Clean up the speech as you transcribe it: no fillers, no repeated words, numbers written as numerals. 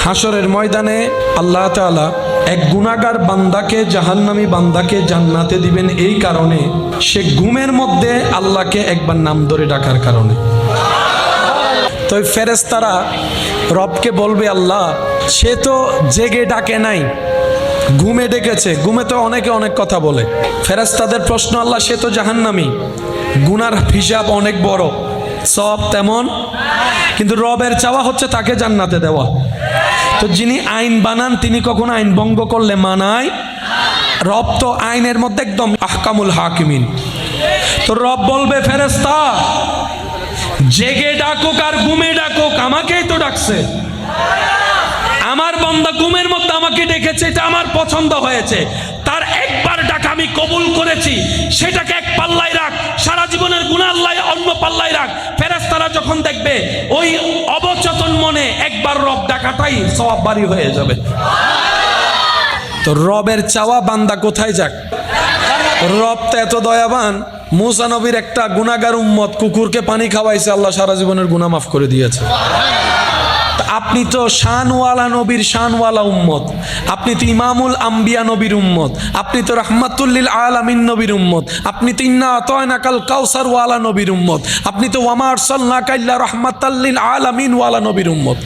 হাসরের ময়দানে আল্লাহ তাআলা এক গুনাহগার বান্দাকে, জাহান্নামী বান্দাকে জান্নাতে দিবেন এই কারণে, সে ঘুমের মধ্যে আল্লাহকে একবার নাম ধরে ডাকার কারণে। তো ফেরেশতারা রবকে বলবে, আল্লাহ সে তো জেগে ডাকে নাই, ঘুমে ডেকেছে। ঘুমে তো অনেকে অনেক কথা বলে। ফেরেশতাদের প্রশ্ন, আল্লাহ সে তো জাহান্নামী, গুনার হিসাব অনেক বড়, সব তেমন, কিন্তু রবের চাওয়া হচ্ছে তাকে জান্নাতে দেওয়া। তো যিনি আইন বানান তিনি কখনো আইন ভঙ্গ করলে মানায়? রব তো আইনের মধ্যে একদম আহকামুল হাকিমিন। তো রব বলবে, ফেরেশতা জেগে ডাকুক আর ঘুমে ডাকুক, আমাকেই তো ডাকছে। আমার বান্দা ঘুমের মধ্যে আমাকে ডেকেছে, এটা আমার পছন্দ হয়েছে, তার একবার ডাক আমি কবুল করেছি, সেটাকে এক পাল্লায় রাখ, সারা জীবনের গুনাহ আল্লাহ অন্য পাল্লায় রাখ। ফেরেশতারা যখন দেখবে ওই অবচেতন মনে একবার রব ডাকাটাই সওয়াব বাড়ি হয়ে যাবে। তো রবের চাওয়া বান্দা কোথায় যাক? রব তো এত দয়াবান, মুসা নবীর একটা গুনাহগার উম্মত কুকুরকে পানি খাওয়াইছে, আল্লাহ সারা জীবনের গুনাহ মাফ করে দিয়েছে। আপনি তো শানওয়ালা নবীর শানওয়ালা উম্মত, আপনি তো ইমামুল আম্বিয়া নবীর উম্মত, আপনি তো রাহমাতুল লিল আলামিন নবীর উম্মত, আপনি তো ইন্না আতাইনাকাল কাউসার ওয়ালা নবীর উম্মত, আপনি তো ওয়ামা আরসালনাকা ইল্লা রাহমাতাল লিল আলামিন ওয়ালা নবীর উম্মত।